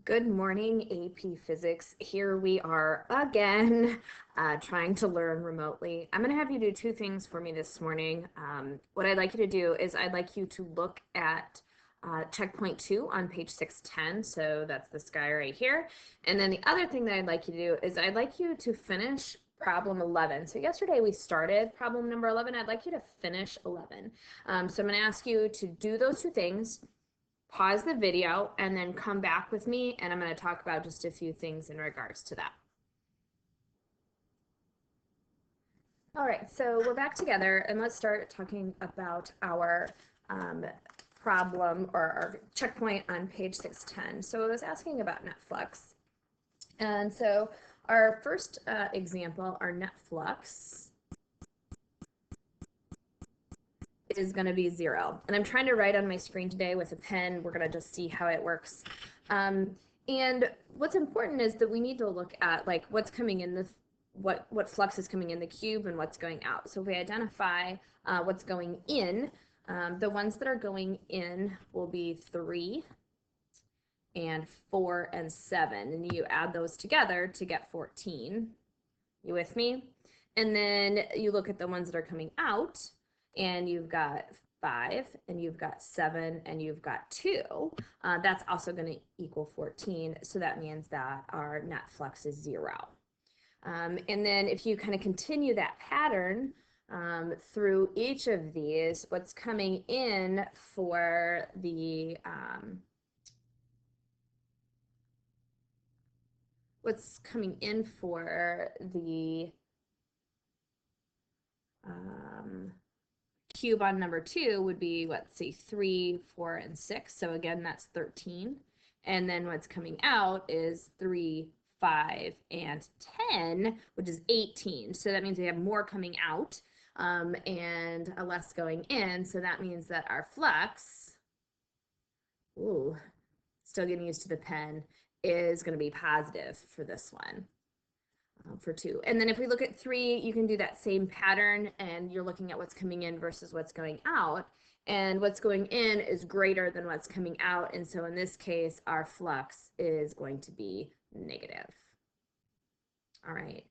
Good morning, AP Physics. Here we are again, trying to learn remotely. I'm going to have you do two things for me this morning. What I'd like you to do is I'd like you to look at checkpoint 2 on page 610. So that's this guy right here. And then the other thing that I'd like you to do is I'd like you to finish problem 11. So yesterday we started problem number 11. I'd like you to finish 11. So I'm going to ask you to do those two things. Pause the video and then come back with me, and I'm going to talk about just a few things in regards to that. All right, so we're back together, and let's start talking about our problem or our checkpoint on page 610. So it was asking about net flux. And so our first example, our net flux, is going to be 0. And I'm trying to write on my screen today with a pen. We're going to just see how it works. And what's important is that we need to look at like what's coming in the what flux is coming in the cube and what's going out. So if we identify what's going in, the ones that are going in will be 3 and 4 and 7, and you add those together to get 14. You with me? And then you look at the ones that are coming out, and you've got 5, and you've got 7, and you've got 2. That's also going to equal 14, so that means that our net flux is 0. And then if you kind of continue that pattern through each of these, what's coming in for the cube on number 2 would be, let's see, 3, 4, and 6. So again, that's 13. And then what's coming out is 3, 5, and 10, which is 18. So that means we have more coming out and less going in. So that means that our flux, still getting used to the pen, is going to be positive for this one. For 2. And then if we look at 3, you can do that same pattern, and you're looking at what's coming in versus what's going out, and what's going in is greater than what's coming out, and so in this case our flux is going to be negative. All right,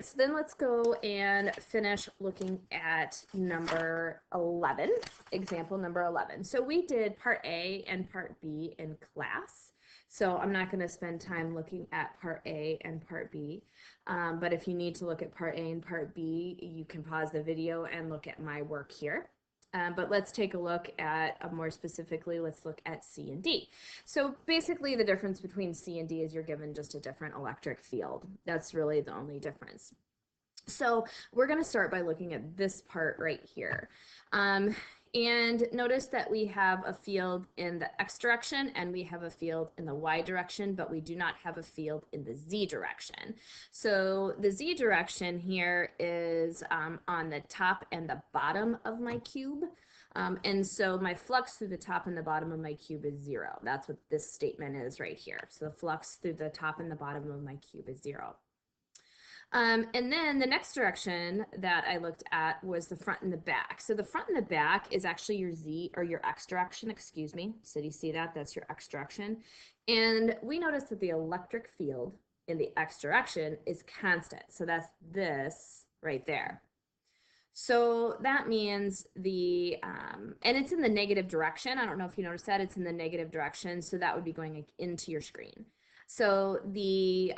so then let's go and finish looking at number 11, example number 11. So we did part A and part B in class. So I'm not going to spend time looking at part A and part B, but if you need to look at part A and part B, you can pause the video and look at my work here. But let's take a look at, more specifically, let's look at C and D. So basically the difference between C and D is you're given just a different electric field. That's really the only difference. So we're going to start by looking at this part right here. And notice that we have a field in the x direction and we have a field in the y direction, but we do not have a field in the z direction. So the z direction here is on the top and the bottom of my cube. And so my flux through the top and the bottom of my cube is 0. That's what this statement is right here. So the flux through the top and the bottom of my cube is 0. And then the next direction that I looked at was the front and the back. So the front and the back is actually your z, or your x direction, excuse me. So you see that? That's your x direction. And we noticed that the electric field in the x direction is constant. So that's this right there. So that means the, and it's in the negative direction. I don't know if you noticed that. It's in the negative direction. So that would be going into your screen. So the,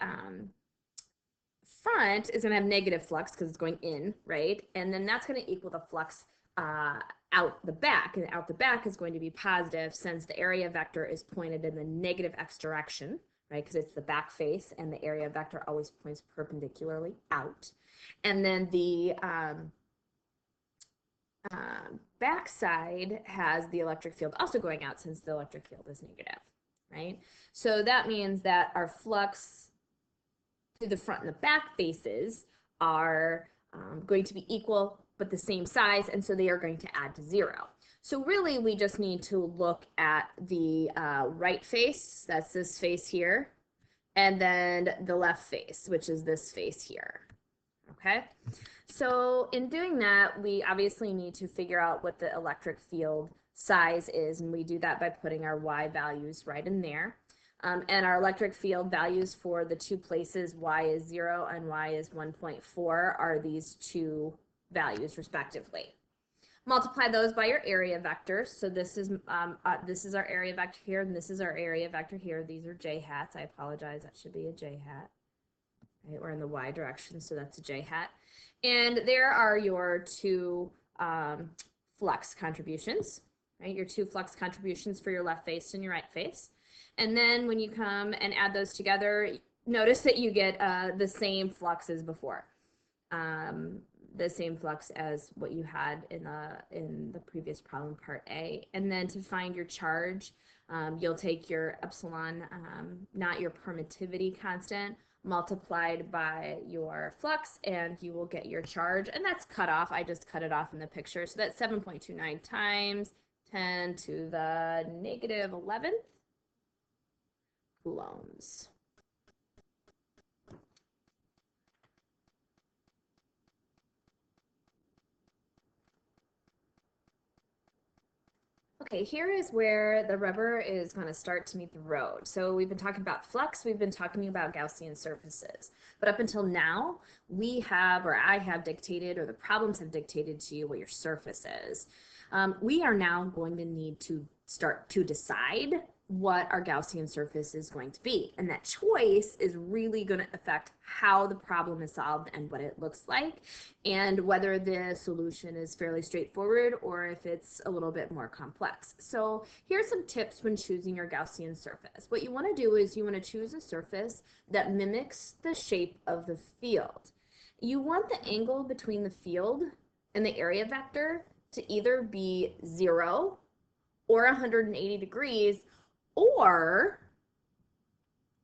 front is going to have negative flux because it's going in, right? And then that's going to equal the flux out the back, and out the back is going to be positive since the area vector is pointed in the negative x direction, right? Because it's the back face, and the area vector always points perpendicularly out. And then the back side has the electric field also going out since the electric field is negative, right? So that means that our flux through the front and the back faces are going to be equal but the same size, and so they are going to add to 0. So really we just need to look at the right face, that's this face here, and then the left face, which is this face here. Okay, so in doing that, we obviously need to figure out what the electric field size is, and we do that by putting our y values right in there. And our electric field values for the two places y is 0 and y is 1.4 are these two values respectively. Multiply those by your area vectors. So this is our area vector here, and this is our area vector here. These are j hats. I apologize. That should be a j hat. Right, we're in the y direction, so that's a j hat. And there are your two flux contributions, right? Your two flux contributions for your left face and your right face. And then when you come and add those together, notice that you get the same flux as before. The same flux as what you had in the previous problem, part A. And then to find your charge, you'll take your epsilon, not your permittivity constant, multiplied by your flux, and you will get your charge. And that's cut off. I just cut it off in the picture. So that's 7.29 times 10 to the negative 11th coulombs. Okay, here is where the rubber is going to start to meet the road. So we've been talking about flux, we've been talking about Gaussian surfaces. But up until now, we have, or I have dictated, or the problems have dictated to you what your surface is. We are now going to need to start to decide what our Gaussian surface is going to be. And that choice is really going to affect how the problem is solved and what it looks like, and whether the solution is fairly straightforward or if it's a little bit more complex. So here's some tips when choosing your Gaussian surface. What you want to do is you want to choose a surface that mimics the shape of the field. You want the angle between the field and the area vector to either be 0 or 180 degrees or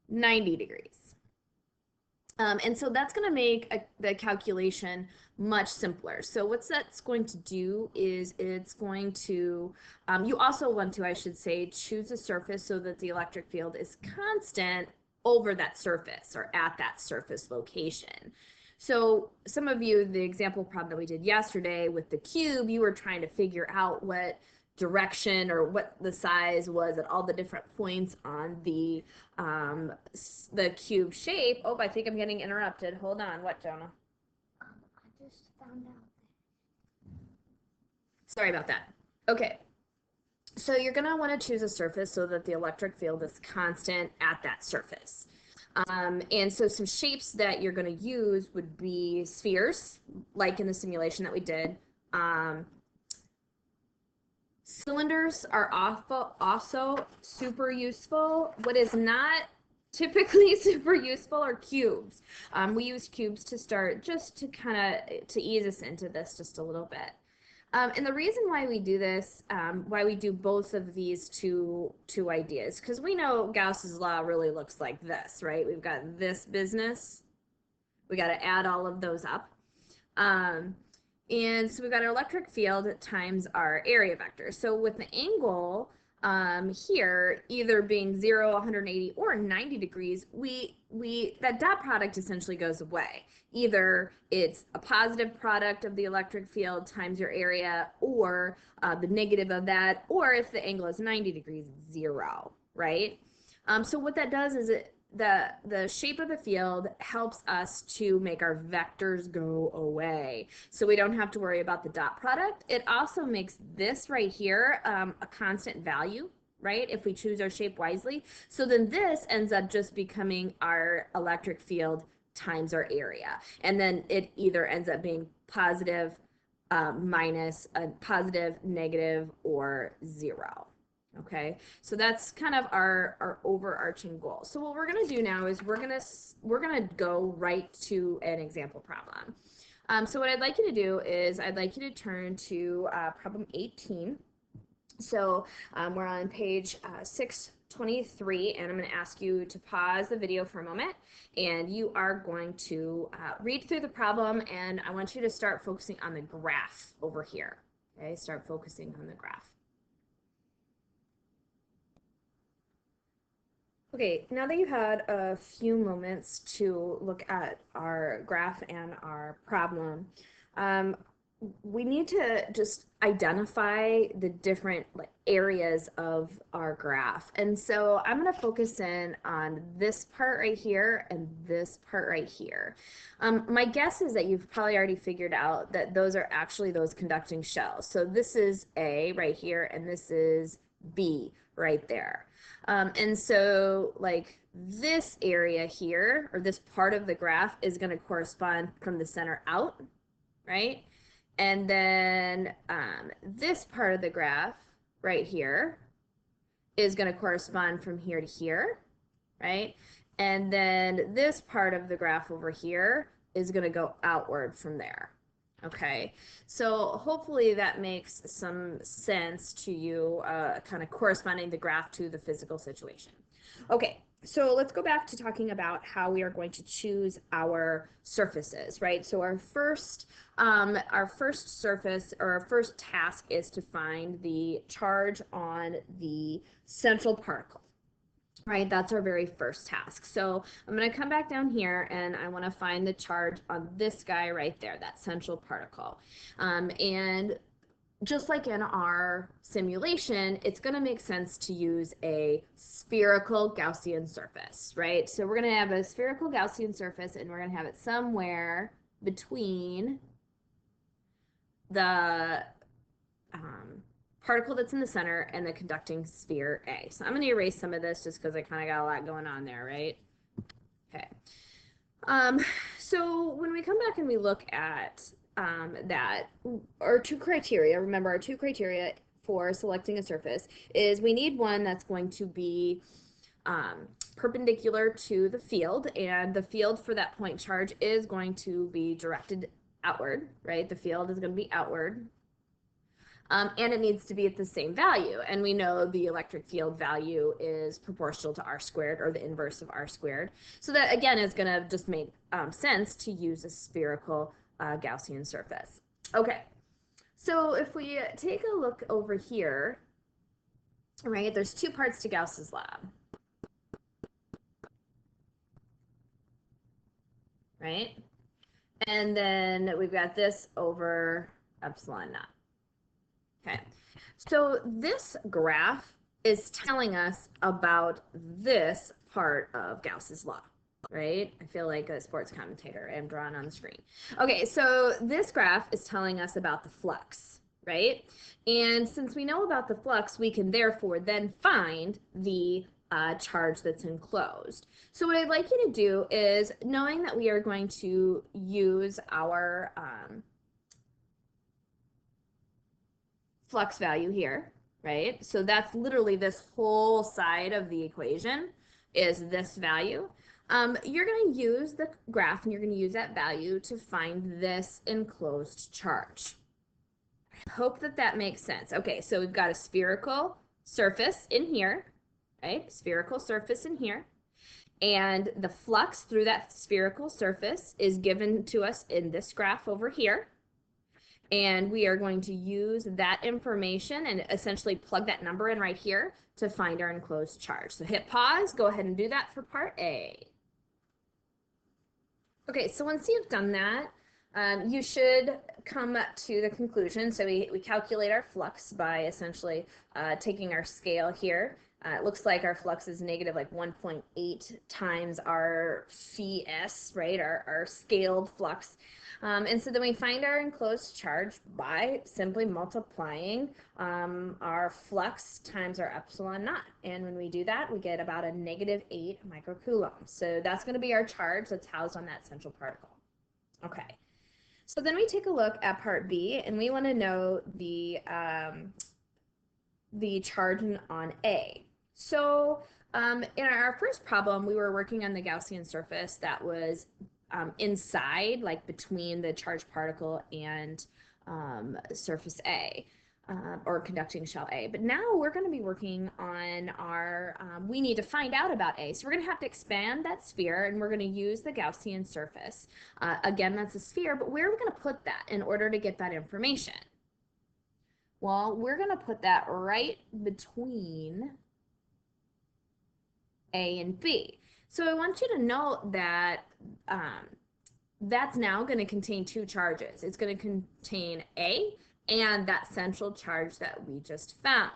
90 degrees. And so that's going to make the calculation much simpler. So what that's going to do is it's going to, you also want to, I should say, choose a surface so that the electric field is constant over that surface or at that surface location. So some of you, the example problem that we did yesterday with the cube, you were trying to figure out what direction or what the size was at all the different points on the cube shape. Oh, I think I'm getting interrupted. Hold on. What, Jonah? I just found out. Sorry about that. Okay. So you're going to want to choose a surface so that the electric field is constant at that surface. And so some shapes that you're going to use would be spheres, like in the simulation that we did. Cylinders are also super useful. What is not typically super useful are cubes. We use cubes to start just to kind of to ease us into this just a little bit. And the reason why we do this, why we do both of these two ideas, because we know Gauss's law really looks like this, right? We've got this business. We got to add all of those up. And so we've got our electric field times our area vector. So with the angle here, either being 0, 180, or 90 degrees, that dot product essentially goes away. Either it's a positive product of the electric field times your area, or the negative of that, or if the angle is 90 degrees, 0, right? So what that does is the shape of the field helps us to make our vectors go away. So we don't have to worry about the dot product. It also makes this right here a constant value, right? If we choose our shape wisely. So then this ends up just becoming our electric field times our area. And then it either ends up being positive, minus, a positive, negative, or 0. Okay, so that's kind of our overarching goal. So what we're going to do now is we're gonna go right to an example problem. So what I'd like you to do is I'd like you to turn to problem 18. So we're on page 623, and I'm going to ask you to pause the video for a moment, and you are going to read through the problem, and I want you to start focusing on the graph over here. Okay, start focusing on the graph. Okay, now that you've had a few moments to look at our graph and our problem, we need to just identify the different areas of our graph. And so I'm going to focus in on this part right here and this part right here. My guess is that you've probably already figured out that those are actually those conducting shells. So this is A right here, and this is B right there. And so like this area here, or this part of the graph, is going to correspond from the center out, right? And then this part of the graph right here is going to correspond from here to here, right? And then this part of the graph over here is going to go outward from there. Okay, so hopefully that makes some sense to you, kind of corresponding the graph to the physical situation. Okay, so let's go back to talking about how we are going to choose our surfaces, right? So our first surface, or our first task, is to find the charge on the central particle, right? That's our very first task. So I'm going to come back down here and I want to find the charge on this guy right there, that central particle. And just like in our simulation, it's going to make sense to use a spherical Gaussian surface, right? So we're going to have a spherical Gaussian surface, and we're going to have it somewhere between the particle that's in the center and the conducting sphere A. So I'm going to erase some of this just because I kind of got a lot going on there, right? Okay. So when we come back and we look at that, our two criteria, remember our two criteria for selecting a surface is we need one that's going to be perpendicular to the field, and the field for that point charge is going to be directed outward, right? The field is going to be outward. And it needs to be at the same value. And we know the electric field value is proportional to r squared, or the inverse of r squared. So that, again, is going to just make sense to use a spherical Gaussian surface. Okay, so if we take a look over here, right, there's two parts to Gauss's law, right? And then we've got this over epsilon naught. Okay, so this graph is telling us about this part of Gauss's law, right? I feel like a sports commentator. I'm drawn on the screen. Okay, so this graph is telling us about the flux, right? And since we know about the flux, we can therefore then find the charge that's enclosed. So what I'd like you to do is, knowing that we are going to use our flux value here, right? So that's literally this whole side of the equation is this value. You're going to use the graph, and you're going to use that value to find this enclosed charge. I hope that that makes sense. Okay, so we've got a spherical surface in here, right? Spherical surface in here. And the flux through that spherical surface is given to us in this graph over here. And we are going to use that information and essentially plug that number in right here to find our enclosed charge. So hit pause, go ahead and do that for part A. Okay, so once you've done that, you should come to the conclusion. So we calculate our flux by essentially taking our scale here. It looks like our flux is negative like 1.8 times our phi s, right, our scaled flux. And so then we find our enclosed charge by simply multiplying our flux times our epsilon naught. And when we do that, we get about a negative 8 microcoulombs. So that's going to be our charge that's housed on that central particle. Okay. So then we take a look at part B, and we want to know the charge on A. So in our first problem, we were working on the Gaussian surface that was inside, like between the charged particle and surface A, or conducting shell A. But now we're going to be working on our, we need to find out about A. So we're going to have to expand that sphere, and we're going to use the Gaussian surface. Again, that's a sphere, but where are we going to put that in order to get that information? Well, we're going to put that right between A and B. So I want you to note that that's now going to contain two charges. It's going to contain A and that central charge that we just found.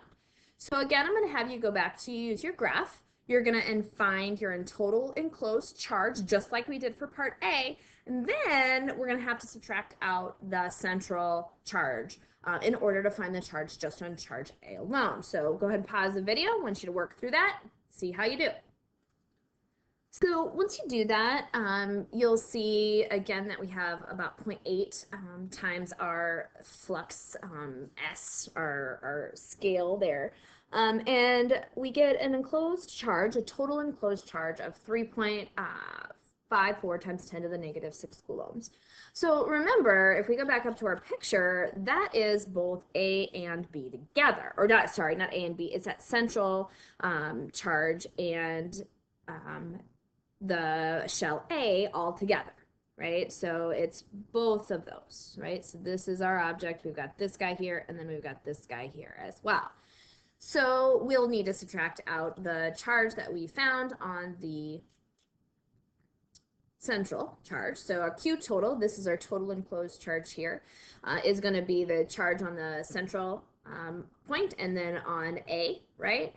So again, I'm going to have you go back to use your graph. You're going to find your total enclosed charge, just like we did for part A. And then we're going to have to subtract out the central charge in order to find the charge just on charge A alone. So go ahead and pause the video. I want you to work through that, see how you do. So once you do that, you'll see again that we have about 0.8 times our flux S, our scale there. And we get an enclosed charge, a total enclosed charge of 3.54 times 10 to the negative 6 coulombs. So remember, if we go back up to our picture, that is both A and B together. Or not, sorry, not A and B. It's that central charge and the shell A all together, right? So it's both of those, right? So this is our object. We've got this guy here, and then we've got this guy here as well. So we'll need to subtract out the charge that we found on the central charge. So our Q total, this is our total enclosed charge here, is going to be the charge on the central point, and then on A, right?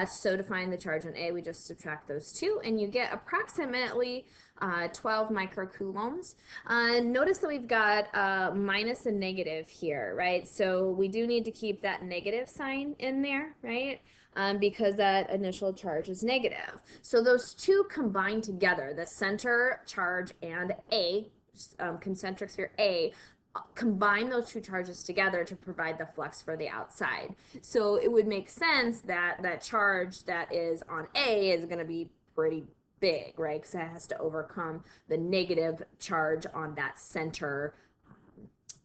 So to find the charge on A, we just subtract those two, and you get approximately 12 microcoulombs. Notice that we've got minus and negative here, right? So we do need to keep that negative sign in there, right? Because that initial charge is negative. So those two combined together, the center charge and A, concentric sphere A, combine those two charges together to provide the flux for the outside. So it would make sense that that charge that is on A is going to be pretty big, right? Because it has to overcome the negative charge on that center,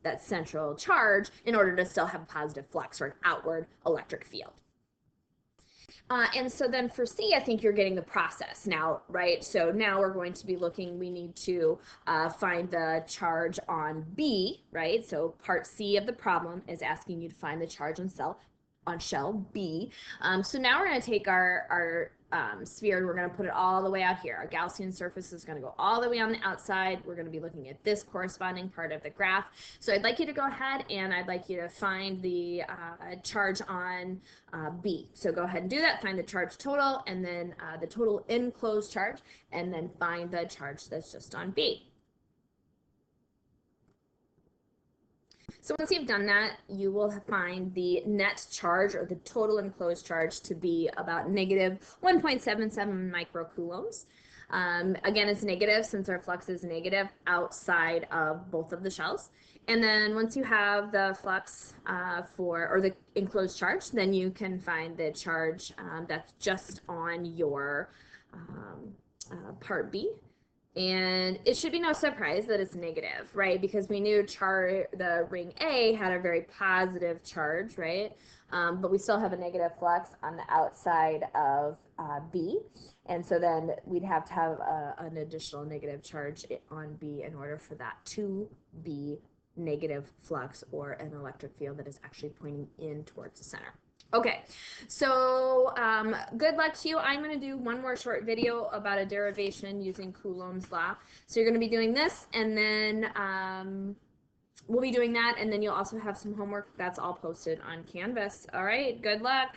that central charge, in order to still have a positive flux or an outward electric field. And so then for C, I think you're getting the process now, right? So now we're going to be looking, we need to find the charge on B, right? So part C of the problem is asking you to find the charge on shell B. So now we're going to take our sphere and we're going to put it all the way out here. Our Gaussian surface is going to go all the way on the outside. We're going to be looking at this corresponding part of the graph. So I'd like you to go ahead and I'd like you to find the charge on B. So go ahead and do that. Find the charge total and then the total enclosed charge, and then find the charge that's just on B. So once you've done that, you will find the net charge, or the total enclosed charge, to be about negative 1.77 microcoulombs. Again, it's negative since our flux is negative outside of both of the shells. And then once you have the flux or the enclosed charge, then you can find the charge that's just on your part B. And it should be no surprise that it's negative, right? Because we knew the ring A had a very positive charge, right? But we still have a negative flux on the outside of B. And so then we'd have to have an additional negative charge on B in order for that to be negative flux or an electric field that is actually pointing in towards the center. Okay, so good luck to you. I'm going to do one more short video about a derivation using Coulomb's law. So you're going to be doing this, and then we'll be doing that, and then you'll also have some homework that's all posted on Canvas. All right, good luck.